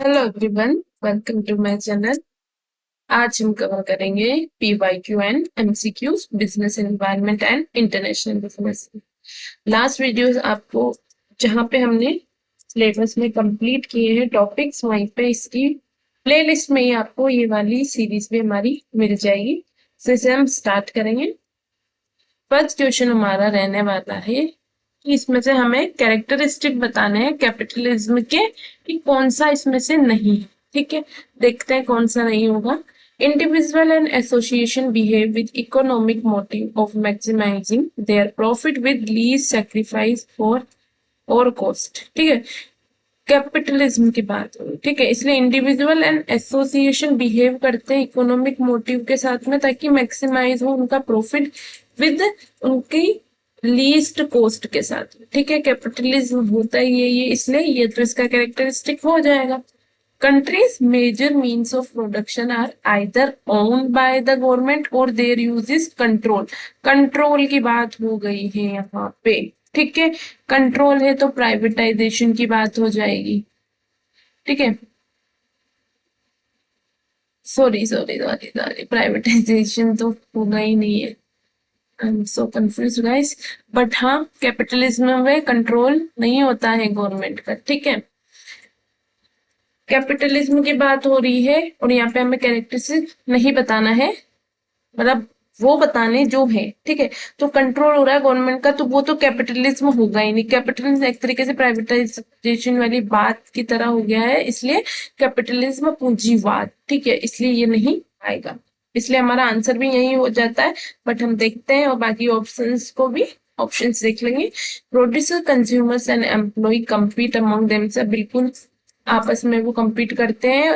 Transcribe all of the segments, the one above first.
Hello everyone, welcome to my channel. आज हम cover करेंगे PYQ and MCQs, business environment and international business. Last video आपको जहां पे हमने सिलेबस में कंप्लीट किए हैं टॉपिक्स, वहीं पे इसकी प्लेलिस्ट में ही आपको ये वाली सीरीज भी हमारी मिल जाएगी। तो इसे हम स्टार्ट करेंगे। फर्स्ट क्वेश्चन हमारा रहने वाला है कि इसमें से हमें कैरेक्टरिस्टिक बताने हैं कैपिटलिज्म के कि कौन सा इसमें से नहीं है। ठीक है, देखते हैं कौन सा नहीं होगा। Individual and association behave with economic motive of maximising their profit with least sacrifice for or cost. ठीक है, कैपिटलिज्म की बात हो रही, ठीक है, इसलिए इंडिविजुअल एंड एसोसिएशन बिहेव करते हैं इकोनॉमिक मोटिव के साथ में ताकि मैक्सिमाइज हो उनका प्रॉफिट विद उनकी लीस्ट कॉस्ट के साथ। ठीक है, कैपिटलिज्म होता ही है ये, इसलिए ये तो इसका कैरेक्टरिस्टिक हो जाएगा। Countries' major means of production are either owned by the government or their use is control। Control की बात हो गई है यहाँ पे। ठीक है, कंट्रोल है तो प्राइवेटाइजेशन की बात हो जाएगी। ठीक है, sorry sorry sorry sorry, privatisation तो होगा ही नहीं है। I am so confuse guys. But हाँ, कैपिटलिज्म में कंट्रोल नहीं होता है गवर्नमेंट का। ठीक है, कैपिटलिज्म की बात हो रही है और यहाँ पे हमें कैरेक्टरिस्टिक नहीं बताना है, मतलब वो बताने जो है। ठीक है, तो कंट्रोल हो रहा है गवर्नमेंट का, तो वो तो कैपिटलिज्म होगा ही नहीं। कैपिटलिज्म एक तरीके से प्राइवेटाइजेशन वाली बात की तरह हो गया है, इसलिए कैपिटलिज्म पूंजीवाद। ठीक है, इसलिए ये नहीं आएगा, इसलिए हमारा आंसर भी यही हो जाता है। बट हम देखते हैं और बाकी ऑप्शंस को भी ऑप्शंस देख लेंगे। Producer, consumers and employ compete among themself, बिल्कुल आपस में वो कम्पीट करते हैं।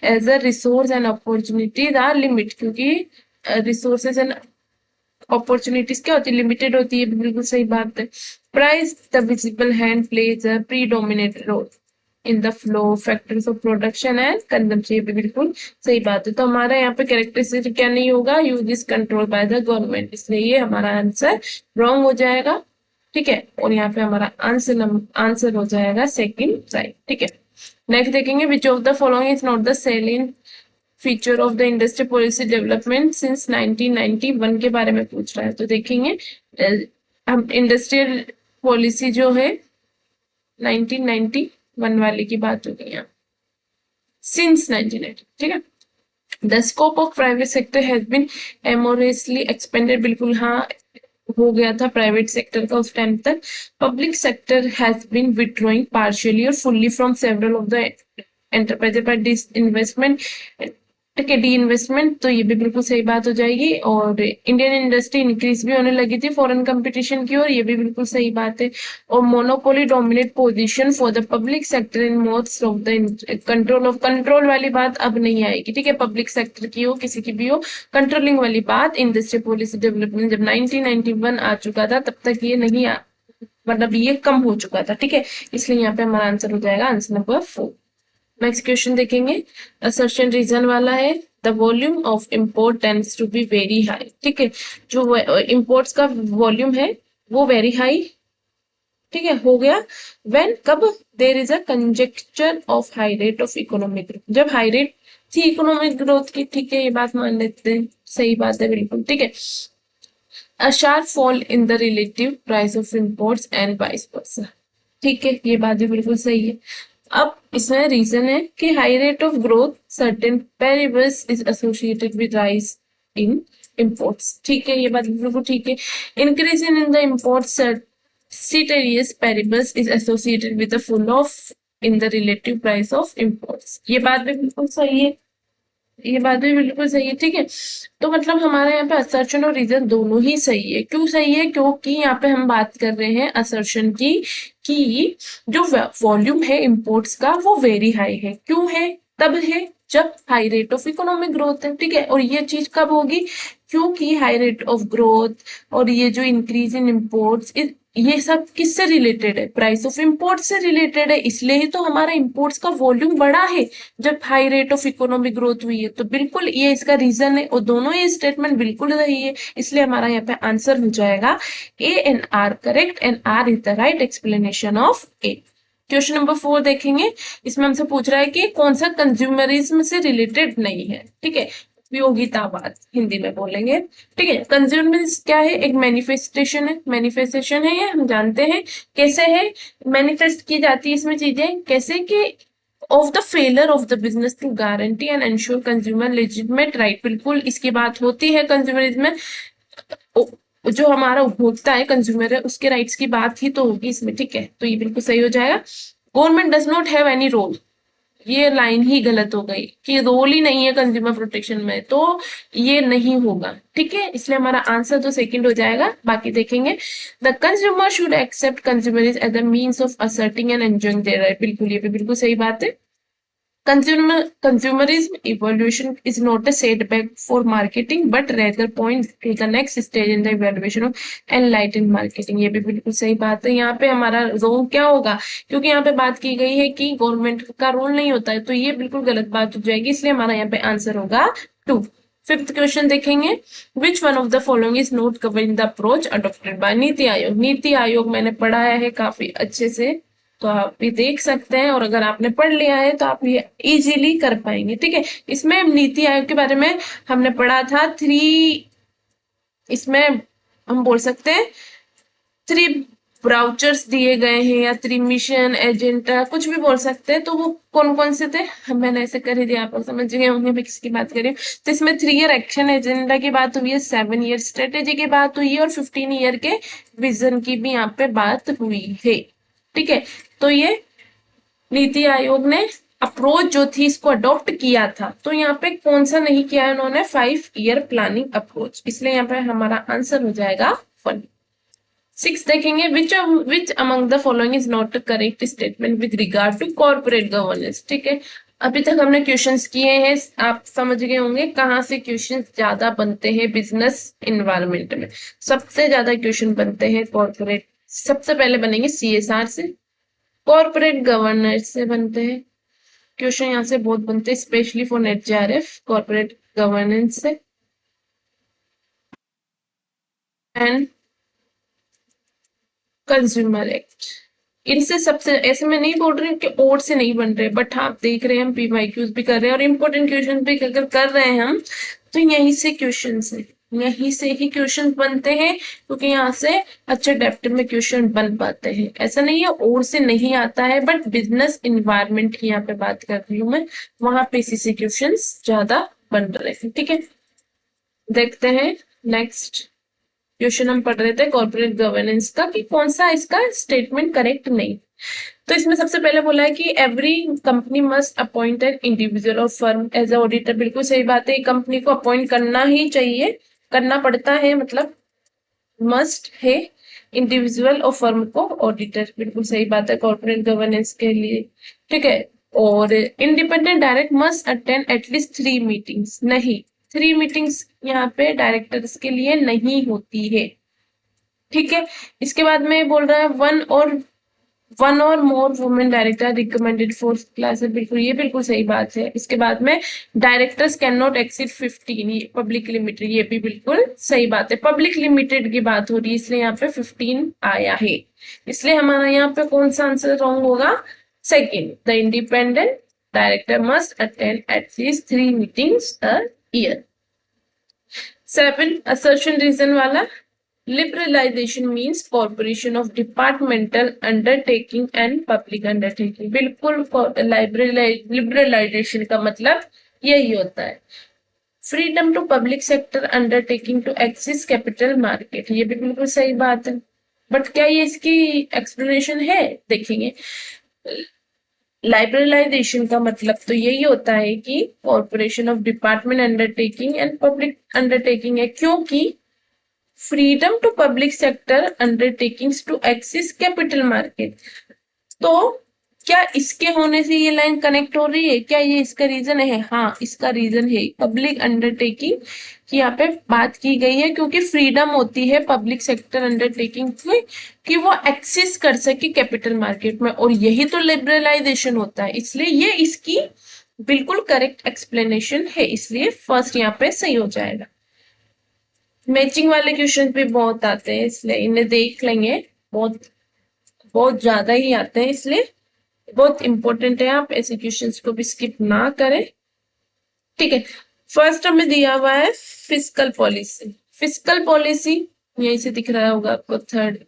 As a resource and opportunities are limit, क्योंकि रिसोर्सेज एंड अपॉर्चुनिटीज क्या होती है, लिमिटेड होती है। बिल्कुल सही बात है। Price, the visible hand plays a predominate role in the flow factors of production and consumption, ये भी बिल्कुल सही बात है। तो हमारा यहाँ पे कैरेक्टरिस्टिक क्या नहीं होगा, use is control by the government, इसलिए ये हमारा आंसर रॉन्ग हो जाएगा। ठीक है, और यहाँ पे हमारा आंसर हो जाएगा सेकंड साइड। ठीक है, नेक्स्ट देखेंगे, विच of the following is not the selling feature of the industry policy development since 1991 के बारे में पूछ रहा है। तो देखेंगे हम इंडस्ट्रियल पॉलिसी जो है 1991 वाले की बात हो गई है, सिंस 1990। ठीक है, the scope of private sector has been enormously expanded, बिल्कुल हाँ हो गया था प्राइवेट सेक्टर का उस टाइम तक। Public sector has been withdrawing partially और fully from several of the enterprises by disinvestment. ठीक है, डी इन्वेस्टमेंट, तो ये भी बिल्कुल सही बात हो जाएगी। और इंडियन इंडस्ट्री इंक्रीज भी होने लगी थी फॉरेन कंपटीशन की ओर, ये भी बिल्कुल सही बात है। और monopoly dominate position for the public sector in most of the control वाली बात अब नहीं आएगी। ठीक है, पब्लिक सेक्टर की हो किसी की भी हो, कंट्रोलिंग वाली बात इंडस्ट्री पॉलिसी डेवलपमेंट जब 1991 आ चुका था तब तक ये नहीं मतलब ये कम हो चुका था। ठीक है, इसलिए यहाँ पे हमारा आंसर हो जाएगा आंसर नंबर 4। नेक्स्ट क्वेश्चन देखेंगे, असर्शन रीजन वाला है। The volume of import tends to be very high. ठीक है, जो इम्पोर्ट्स का वॉल्यूम है वो वेरी हाई, ठीक है, हो गया व्हेन, कब, there is a conjuncture of high rate of economic growth, जब हाई रेट थी इकोनॉमिक ग्रोथ की। ठीक है, ये बात मान लेते हैं, सही बात है बिल्कुल। ठीक है, a sharp fall in the relative price of imports and vice versa. ठीक है, ये बात भी बिल्कुल सही है। अब इसमें रीजन है कि high rate of growth certain variables is associated with rise in imports। ठीक है, ये बात बिल्कुल ठीक है। Increase in the imports ceteris paribus is associated with the fall off in the relative price of imports। ये बात भी बिल्कुल सही है, ये बात भी बिल्कुल सही है। ठीक है, तो मतलब हमारे यहाँ पे असर्शन और रीजन दोनों ही सही है। क्यों सही है, क्योंकि यहाँ पे हम बात कर रहे हैं असर्शन की कि जो वॉल्यूम है इंपोर्ट्स का वो वेरी हाई है। क्यों है, तब है जब high rate of economic growth है। ठीक है, और ये चीज कब होगी, क्योंकि हाई रेट ऑफ ग्रोथ और ये जो इंक्रीज इन इम्पोर्ट्स, ये सब किससे रिलेटेड है, प्राइस ऑफ इम्पोर्ट से रिलेटेड है। इसलिए ही तो हमारा इम्पोर्ट्स का वॉल्यूम बढ़ा है जब high rate of economic growth हुई है। तो बिल्कुल ये इसका रीजन है और दोनों ये स्टेटमेंट बिल्कुल सही है, इसलिए हमारा यहाँ पे आंसर हो जाएगा A and R correct, and R is the right explanation of A. Question number 4 देखेंगे। इसमें हमसे पूछ रहा है कि कौन सा कंज्यूमरिज्म से रिलेटेड नहीं है। ठीक है, उपयोगितावाद हिंदी में बोलेंगे। ठीक है, कंज्यूमरिज्म क्या है? एक मैनिफेस्टेशन है, मैनिफेस्टेशन है ये हम जानते हैं। कैसे है मैनिफेस्ट की जाती है इसमें चीजें? कैसे कि of the failure of the business to guarantee and ensure consumer legitimate right. बिल्कुल इसकी बात होती है कंज्यूमरिज्म में। जो हमारा उपभोक्ता है, कंज्यूमर है, उसके राइट्स की बात ही तो होगी इसमें। ठीक है, तो ये बिल्कुल सही हो जाएगा। Government does not have any role, ये लाइन ही गलत हो गई कि रोल ही नहीं है कंज्यूमर प्रोटेक्शन में, तो ये नहीं होगा। ठीक है, इसलिए हमारा आंसर तो सेकंड हो जाएगा। बाकी देखेंगे। The consumer should accept consumer as a means of asserting and enjoying their right. बिल्कुल, ये भी बिल्कुल सही बात है। Consumerism evaluation is not a setback for marketing, but rather point to the next stage in the evaluation of enlightened marketing। ये भी बिल्कुल सही बात है। यहाँ पे हमारा रोल क्या होगा? क्योंकि यहाँ पे बात की गई है कि गवर्नमेंट का रोल नहीं होता है, तो ये बिल्कुल गलत बात हो जाएगी, इसलिए हमारा यहाँ पे आंसर होगा 2। फिफ्थ क्वेश्चन देखेंगे। Which one of the following is not covering the approach adopted by NITI Aayog. NITI Aayog मैंने पढ़ाया है काफी अच्छे से, तो आप भी देख सकते हैं, और अगर आपने पढ़ लिया है तो आप ये इजीली कर पाएंगे। ठीक है, इसमें नीति आयोग के बारे में हमने पढ़ा था 3, इसमें हम बोल सकते हैं 3 ब्राउचर्स दिए गए हैं, या 3 मिशन एजेंडा, कुछ भी बोल सकते हैं। तो वो कौन कौन से थे मैंने ऐसे कर ही दिया, आप लोग समझ गए होंगे मैं किसकी बात कर रही हूँ। तो इसमें 3 ईयर एक्शन एजेंडा की बात हुई है, 7 ईयर स्ट्रेटेजी की बात हुई है, और 15 ईयर के विजन की भी यहाँ पे बात हुई है। ठीक है, तो ये नीति आयोग ने अप्रोच जो थी इसको अडॉप्ट किया था, तो यहाँ पे कौन सा नहीं किया है उन्होंने? 5 ईयर प्लानिंग अप्रोच, इसलिए यहाँ पे हमारा आंसर हो जाएगा 1। 6 देखेंगे। Which among the following is not correct statement with regard to corporate governance. ठीक है, अभी तक हमने क्वेश्चंस किए हैं, आप समझ गए होंगे कहाँ से क्वेश्चंस ज्यादा बनते हैं बिजनेस इन्वायरमेंट में। सबसे ज्यादा क्वेश्चन बनते हैं कॉर्पोरेट, सबसे पहले बनेंगे CSR से, कॉर्पोरेट गवर्नेंस से बनते हैं क्वेश्चन, यहाँ से बहुत बनते हैं, specially for net JRF corporate governance से। एंड कंज्यूमर एक्ट, इनसे सबसे, ऐसे मैं नहीं बोल रही हूँ कि और से नहीं बन रहे, बट हाँ आप देख रहे हैं हम PYQs भी कर रहे हैं और इम्पोर्टेंट क्वेश्चन भी अगर कर रहे हैं हम, तो यहीं से क्वेश्चन से, यहीं से ही क्वेश्चन बनते हैं, क्योंकि यहाँ से अच्छे डेप्थ में क्वेश्चन बन पाते हैं। ऐसा नहीं है और से नहीं आता है, बट बिजनेस इन्वायरमेंट की यहाँ पे बात कर रही हूँ मैं, वहां पे इसी से क्वेश्चन ज्यादा बन रहे हैं। ठीक है, देखते हैं नेक्स्ट क्वेश्चन हम पढ़ रहे थे कॉर्पोरेट गवर्नेंस का, कि कौन सा इसका स्टेटमेंट करेक्ट नहीं। तो इसमें सबसे पहले बोला है कि every company must appoint an individual और फर्म एज अ ऑडिटर। बिल्कुल सही बात है, कंपनी को अपॉइंट करना ही चाहिए, करना पड़ता है, मतलब मस्ट है इंडिविजुअल और फर्म को ऑडिटर। बिल्कुल सही बात है कॉर्पोरेट गवर्नेंस के लिए। ठीक है, और independent direct must attend at least 3 meetings. नहीं, 3 मीटिंग्स यहाँ पे डायरेक्टर्स के लिए नहीं होती है। ठीक है, इसके बाद में बोल रहा है वन और more women director recommended for classes. बिल्कुल, ये बिल्कुल सही बात है। इसके बाद में डायरेक्टर्स कैन नॉट एक्सीड 15, ये पब्लिक लिमिटेड, ये भी बिल्कुल सही बात है। पब्लिक लिमिटेड की बात हो रही है, इसलिए यहाँ पे 15 आया है, इसलिए हमारा यहाँ पे कौन सा आंसर रॉन्ग होगा? Second, the independent director must attend at least 3 meetings a year. 7 assertion reason वाला, liberalisation means corporation of departmental undertaking and public undertaking. बिल्कुल, लिबरलाइजेशन का मतलब यही होता है। Freedom to public sector undertaking to access capital market, ये भी बिल्कुल सही बात है, बट क्या ये इसकी एक्सप्लेनेशन है? देखेंगे। लाइब्रलाइजेशन का मतलब तो यही होता है कि corporation of department undertaking and public undertaking है, क्योंकि freedom to public sector undertakings to access capital market. तो क्या इसके होने से ये लाइन कनेक्ट हो रही है? क्या ये इसका रीजन है? हाँ, इसका रीजन है पब्लिक अंडरटेकिंग की यहाँ पे बात की गई है, क्योंकि फ्रीडम होती है पब्लिक सेक्टर अंडरटेकिंग में कि वो एक्सेस कर सके कैपिटल मार्केट में, और यही तो लिबरलाइजेशन होता है, इसलिए ये इसकी बिल्कुल करेक्ट एक्सप्लेनेशन है, इसलिए फर्स्ट यहाँ पे सही हो जाएगा। मैचिंग वाले क्वेश्चन भी बहुत आते हैं, इसलिए इन्हें देख लेंगे, बहुत बहुत ज्यादा ही आते हैं, इसलिए बहुत इंपॉर्टेंट है, आप ऐसे क्वेश्चंस को भी स्किप ना करें। ठीक है, फर्स्ट हमें दिया हुआ है फिस्कल पॉलिसी। फिस्कल पॉलिसी यहीं से दिख रहा होगा आपको, third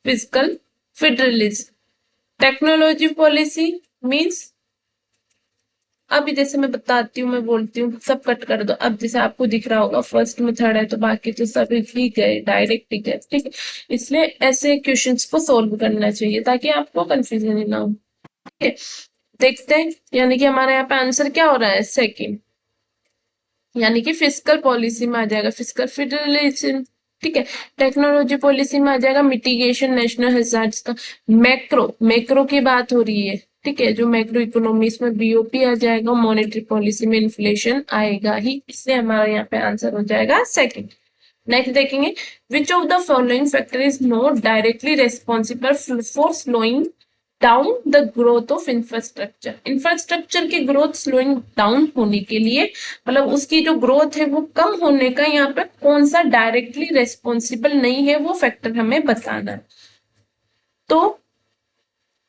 fiscal federalism. Technology policy means, अभी जैसे मैं बताती हूँ, मैं बोलती हूँ सब कट कर दो। अब जैसे आपको दिख रहा होगा फर्स्ट में थर्ड है तो बाकी तो सब ही गए, डायरेक्ट ही गए। ठीक है, इसलिए ऐसे क्वेश्चंस को सोल्व करना चाहिए ताकि आपको कंफ्यूजन ही ना हो। ठीक है, देखते हैं, यानी कि हमारे यहाँ पे आंसर क्या हो रहा है, सेकंड, यानी कि फिस्कल पॉलिसी में आ जाएगा फिस्कल फेडरलिज्म। ठीक है, टेक्नोलॉजी पॉलिसी में आ जाएगा मिटिगेशन नेशनल हैजार्ड्स का। मैक्रो, मैक्रो की बात हो रही है। ठीक है, जो मैक्रो इकोनॉमी, इसमें बीओपी आ जाएगा। मॉनेटरी पॉलिसी में इन्फ्लेशन आएगा ही, इससे हमारे यहाँ पे आंसर हो जाएगा सेकंड। नेक्स्ट देखेंगे, विच of the following factor is not directly responsible for slowing down the growth of infrastructure. Infrastructure की ग्रोथ स्लोइंग डाउन होने के लिए, मतलब उसकी जो ग्रोथ है वो कम होने का, यहाँ पे कौन सा डायरेक्टली रेस्पॉन्सिबल नहीं है वो फैक्टर हमें बताना है। तो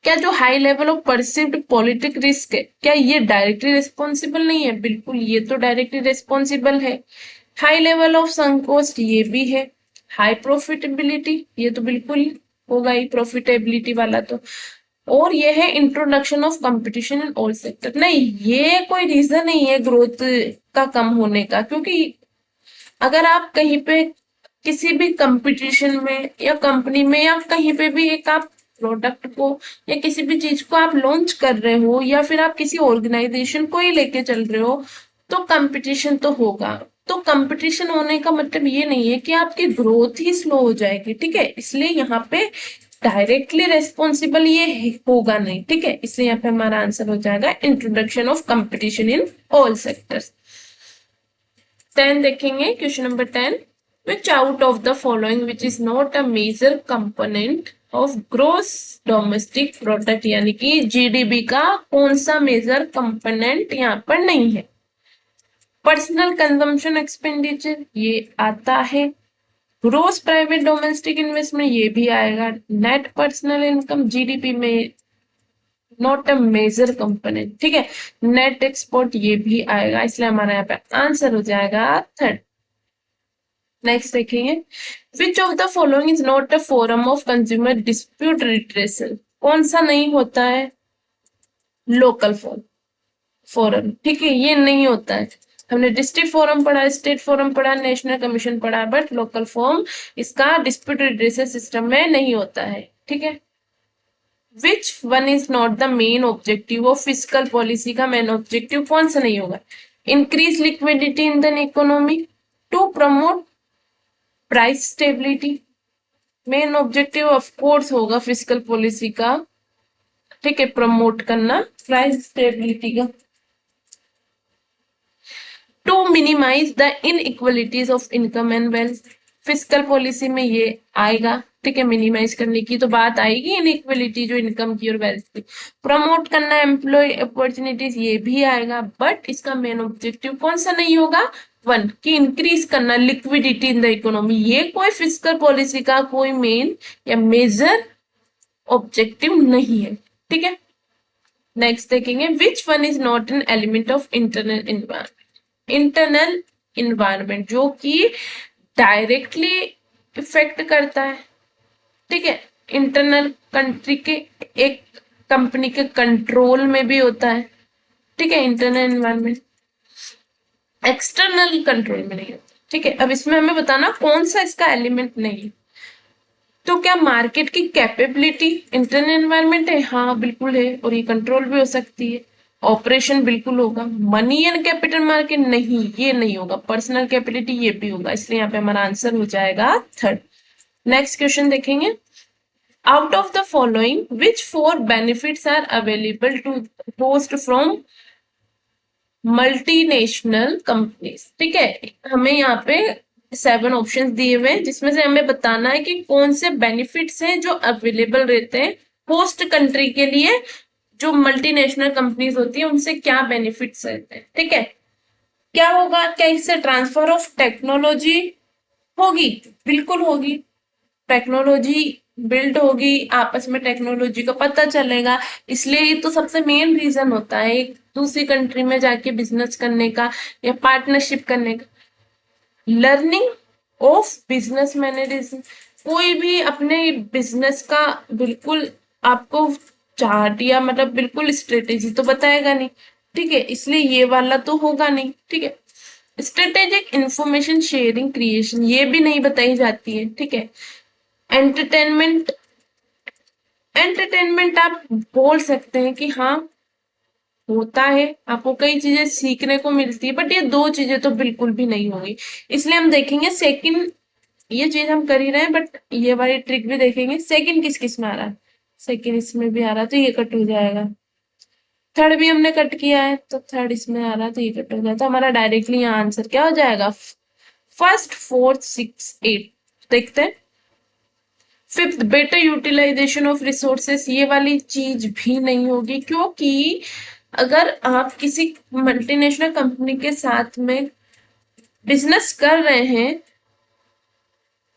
क्या जो high level of perceived politic risk है, क्या ये डायरेक्टली रेस्पॉन्सिबल नहीं है? बिल्कुल, ये तो डायरेक्टली रेस्पॉन्सिबल है। High level of sunk cost, ये भी है। हाई प्रॉफिटेबिलिटी, ये तो बिल्कुल होगा ही प्रॉफिटेबिलिटी वाला तो। और ये है introduction of competition in all sector. नहीं, ये कोई रीजन नहीं है ग्रोथ का कम होने का, क्योंकि अगर आप कहीं पे किसी भी कंपटीशन में या कंपनी में या कहीं पे भी एक आप प्रोडक्ट को या किसी भी चीज को आप लॉन्च कर रहे हो या फिर आप किसी ऑर्गेनाइजेशन को ही लेके चल रहे हो, तो कंपटीशन तो होगा। तो कंपटीशन होने का मतलब ये नहीं है कि आपकी ग्रोथ ही स्लो हो जाएगी। ठीक है, इसलिए यहाँ पे डायरेक्टली रेस्पॉन्सिबल ये होगा नहीं। ठीक है, इसलिए यहाँ पे हमारा आंसर हो जाएगा introduction of competition in all sectors. 10 देखेंगे, question number 10, which out of the following which is not a major component of gross domestic product, यानी कि जीडीपी का कौन सा मेजर कंपोनेंट यहाँ पर नहीं है? पर्सनल कंजम्पशन एक्सपेंडिचर ये आता है। ग्रोस प्राइवेट डोमेस्टिक इन्वेस्टमेंट ये भी आएगा। नेट पर्सनल इनकम जीडीपी में नॉट अ मेजर कंपोनेंट। ठीक है, नेट एक्सपोर्ट ये भी आएगा, इसलिए हमारा यहाँ पे आंसर हो जाएगा थर्ड। नेक्स्ट देखेंगे, विच of the following is not a forum of consumer dispute redressal. कौन सा नहीं होता है? Local forum. ठीक है, ये नहीं होता है। हमने डिस्ट्रिक्ट फोरम पढ़ा, स्टेट फोरम पढ़ा, नेशनल कमीशन पढ़ा, बट लोकल फोरम इसका डिस्प्यूट रिट्रेसल सिस्टम में नहीं होता है। ठीक है, which one is not the main objective of physical policy का मेन ऑब्जेक्टिव कौन सा नहीं होगा? Increase liquidity in the economy, to promote price stability. Main objective of course होगा फिजिकल पॉलिसी का, ठीक है, प्रमोट करना प्राइस स्टेबिलिटी का। To minimise the inequalities of income and wealth, physical policy में ये आएगा। ठीक है, मिनिमाइज करने की तो बात आएगी, इनइक्वलिटी जो इनकम की और वेल्थ की। प्रमोट करना एम्प्लॉय अपॉर्चुनिटीज, ये भी आएगा, बट इसका मेन ऑब्जेक्टिव कौन सा नहीं होगा? वन, की इंक्रीज करना लिक्विडिटी इन द इकोनॉमी। ये कोई फिजिकल पॉलिसी का कोई मेन या मेजर ऑब्जेक्टिव नहीं है। ठीक है, नेक्स्ट देखेंगे, which one is not an element of internal environment. Internal environment जो कि डायरेक्टली इफेक्ट करता है। ठीक है, इंटरनल कंट्री के एक कंपनी के कंट्रोल में भी होता है। ठीक है, इंटरनल इन्वायरमेंट एक्सटर्नल कंट्रोल में नहीं होता। ठीक है, अब इसमें हमें बताना कौन सा इसका एलिमेंट नहीं है। तो क्या मार्केट की कैपेबिलिटी इंटरनल एनवायरनमेंट है? हाँ बिल्कुल है, और ये कंट्रोल भी हो सकती है। ऑपरेशन बिल्कुल होगा। मनी एंड कैपिटल मार्केट नहीं, ये नहीं होगा। पर्सनल कैपेबिलिटी ये भी होगा, इसलिए यहाँ पे हमारा आंसर हो जाएगा थर्ड। नेक्स्ट क्वेश्चन देखेंगे, out of the following which four benefits are available to host from multinational companies. ठीक है, हमें यहाँ पे 7 ऑप्शंस दिए हुए हैं, जिसमें से हमें बताना है कि कौन से बेनिफिट्स हैं जो अवेलेबल रहते हैं होस्ट कंट्री के लिए। जो मल्टीनेशनल कंपनीज होती है उनसे क्या बेनिफिट्स रहते हैं। ठीक है, क्या होगा? क्या इससे ट्रांसफर ऑफ टेक्नोलॉजी होगी? बिल्कुल होगी। टेक्नोलॉजी बिल्ड होगी, आपस में टेक्नोलॉजी का पता चलेगा। इसलिए ये तो सबसे मेन रीजन होता है एक दूसरी कंट्री में जाके बिजनेस करने का या पार्टनरशिप करने का। लर्निंग ऑफ बिजनेस मैनरिज्म, कोई भी अपने बिजनेस का बिल्कुल आपको चार्ट या मतलब बिल्कुल स्ट्रेटेजी तो बताएगा नहीं, ठीक है, इसलिए ये वाला तो होगा नहीं, ठीक है। स्ट्रेटेजिक इंफॉर्मेशन शेयरिंग क्रिएशन ये भी नहीं बताई जाती है, ठीक है। एंटरटेनमेंट, एंटरटेनमेंट आप बोल सकते हैं कि हाँ होता है, आपको कई चीजें सीखने को मिलती है, बट ये दो चीजें तो बिल्कुल भी नहीं होगी। इसलिए हम देखेंगे सेकंड, ये चीज हम कर ही रहे हैं, बट ये वाली ट्रिक भी देखेंगे। सेकंड किस किस में आ रहा है, सेकंड इसमें भी आ रहा है तो ये कट हो जाएगा। थर्ड भी हमने कट किया है तो थर्ड इसमें आ रहा है तो ये कट हो जाएगा, तो हमारा डायरेक्टली यहाँ आंसर क्या हो जाएगा, फर्स्ट फोर्थ सिक्स एट। देखते हैं। Fifth, better utilisation of resources, ये वाली चीज भी नहीं होगी, क्योंकि अगर आप किसी मल्टीनेशनल कंपनी के साथ में बिजनेस कर रहे हैं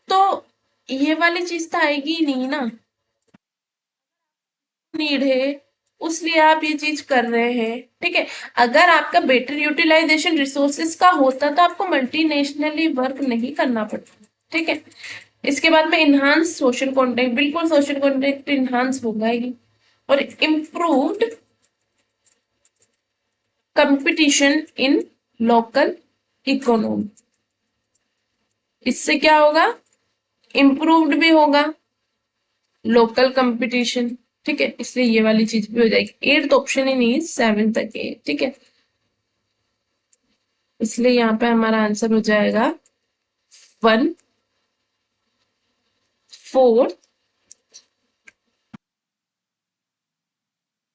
तो ये वाली चीज तो आएगी ही नहीं ना। नीड है उसलिए आप ये चीज कर रहे हैं, ठीक है। अगर आपका बेटर यूटिलाइजेशन रिसोर्सेस का होता तो आपको मल्टीनेशनली वर्क नहीं करना पड़ता, ठीक है। इसके बाद में इनहांस सोशल कॉन्टेक्ट, बिल्कुल सोशल कॉन्टेक्ट इनहांस होगा ही। और improved competition in local economy, इससे क्या होगा, इम्प्रूव्ड भी होगा लोकल कंपटीशन, ठीक है, इसलिए ये वाली चीज भी हो जाएगी। एट्थ ऑप्शन ही नहीं, सेवन तक है, ठीक है, इसलिए यहाँ पे हमारा आंसर हो जाएगा one, four,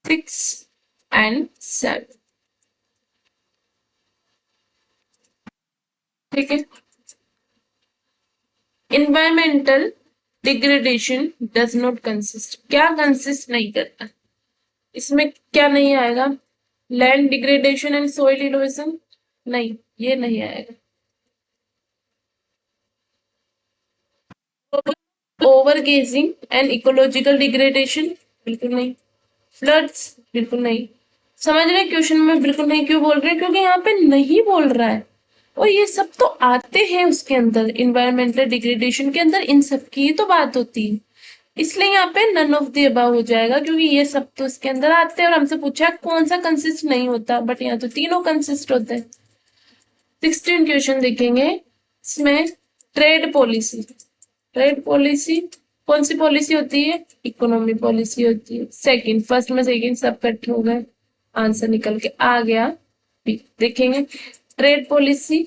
six and seven, ठीक है। Environmental degradation does not consist, क्या कंसिस्ट नहीं करता, इसमें क्या नहीं आएगा, land degradation and soil erosion, नहीं ये नहीं आएगा। Overgrazing and ecological degradation, बिल्कुल नहीं। फ्लड्स, बिल्कुल नहीं। समझ रहे क्वेश्चन में बिल्कुल नहीं क्यों बोल रहे हैं, क्योंकि यहाँ पे नहीं बोल रहा है, और ये सब तो आते हैं उसके अंदर, इन्वायरमेंटल डिग्रेडेशन के अंदर इन सब की तो बात होती है। इसलिए यहाँ पे नन ऑफ द अबव हो जाएगा, क्योंकि ये सब तो इसके अंदर आते हैं और हमसे पूछा कौन सा कंसिस्ट नहीं होता, बट यहाँ तो तीनों कंसिस्ट होते हैं। 16 क्वेश्चन देखेंगे इसमें। ट्रेड पॉलिसी, ट्रेड पॉलिसी कौन सी पॉलिसी होती है, इकोनॉमी पॉलिसी होती है। सेकंड, फर्स्ट में सेकंड सब इकट्ठे हो गए, आंसर निकल के आ गया बी। देखेंगे ट्रेड पॉलिसी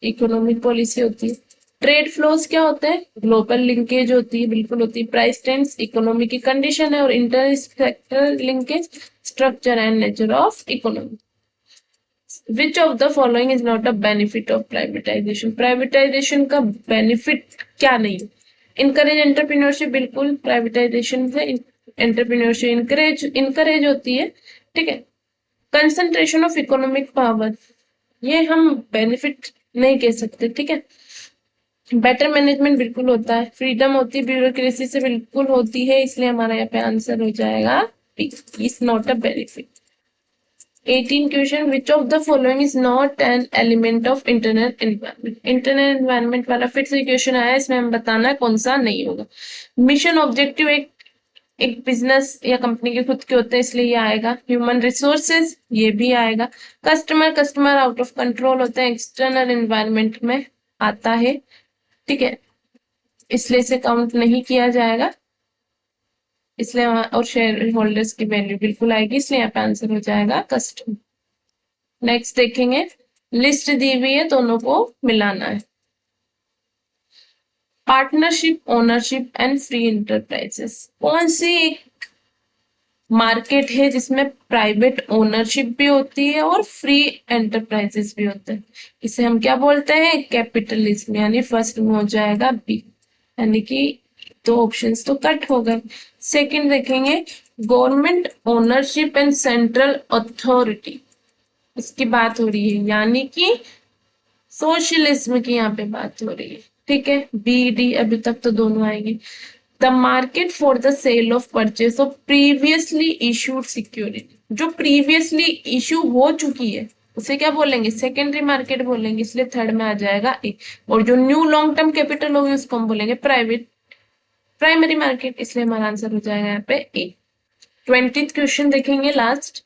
इकोनॉमिक पॉलिसी होती है। ट्रेड फ्लोज क्या होता है, ग्लोबल लिंकेज होती है, बिल्कुल होती है। प्राइस ट्रेंड्स इकोनॉमी की कंडीशन है, और inter sector linkage structure and nature of economy. Which of the following is not a benefit of privatisation, privatisation का बेनिफिट क्या नहीं। इनकरेज एंटरप्रेन्योरशिप, बिल्कुल प्राइवेटाइजेशन से एंटरप्रेन्योरशिप इनकरेज इनकरेज होती है, ठीक है। कंसंट्रेशन ऑफ इकोनॉमिक पावर, ये हम बेनिफिट नहीं कह सकते, ठीक है। बेटर मैनेजमेंट बिल्कुल होता है। फ्रीडम होती है, ब्यूरोक्रेसी से बिल्कुल होती है, इसलिए हमारा यहाँ पे आंसर हो जाएगा B, is not a benefit. 18 question, which of the following is not an element of internal environment, internal environment वाला फिर से क्वेश्चन आया, इसमें हम बताना है कौन सा नहीं होगा। मिशन ऑब्जेक्टिव एक बिजनेस या कंपनी के खुद के होते हैं, इसलिए ये आएगा। ह्यूमन रिसोर्सेज, ये भी आएगा। कस्टमर आउट ऑफ कंट्रोल होते हैं, एक्सटर्नल एनवायरनमेंट में आता है, ठीक है, इसलिए इसे काउंट नहीं किया जाएगा। इसलिए और शेयर होल्डर्स की वैल्यू बिल्कुल आएगी, इसलिए यहाँ पे आंसर हो जाएगा कस्टमर। नेक्स्ट देखेंगे, लिस्ट दी हुई है, दोनों को मिलाना है। Partnership, ownership and free enterprises, कौन सी एक मार्केट है जिसमें प्राइवेट ओनरशिप भी होती है और फ्री एंटरप्राइजेस भी होते हैं, इसे हम क्या बोलते हैं, कैपिटलिज्म, यानी फर्स्ट में हो जाएगा बी, यानी कि दो ऑप्शंस तो कट हो गए। सेकंड देखेंगे, government ownership and central authority, इसकी बात हो रही है, यानी कि सोशलिज्म की यहाँ पे बात हो रही है, ठीक है। बी डी अभी तक तो दोनों आएंगे। The market for the sale of purchase of previously issued security, जो प्रीवियसली इशू हो चुकी है उसे क्या बोलेंगे, सेकेंडरी मार्केट बोलेंगे, इसलिए थर्ड में आ जाएगा ए। और जो न्यू लॉन्ग टर्म कैपिटल होगी उसको हम बोलेंगे प्राइमरी मार्केट, इसलिए हमारा आंसर हो जाएगा यहाँ पे ए। 20th क्वेश्चन देखेंगे लास्ट।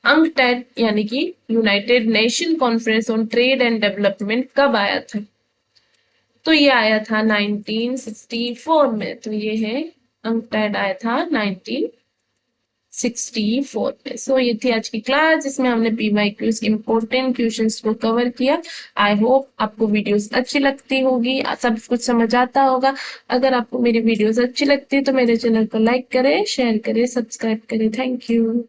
UNCTAD यानी कि United nation conference on trade and development कब आया था? तो ये आया था 1964 में। तो ये है UNCTAD आया था 1964 में। सो ये थी आज की क्लास जिसमें हमने PYQs इंपॉर्टेंट क्वेश्चंस को कवर किया। आई होप आपको वीडियोस अच्छी लगती होगी, सब कुछ समझ आता होगा। अगर आपको मेरी वीडियोस अच्छी लगती है तो मेरे चैनल को लाइक करें, शेयर करें, सब्सक्राइब करें। Thank you.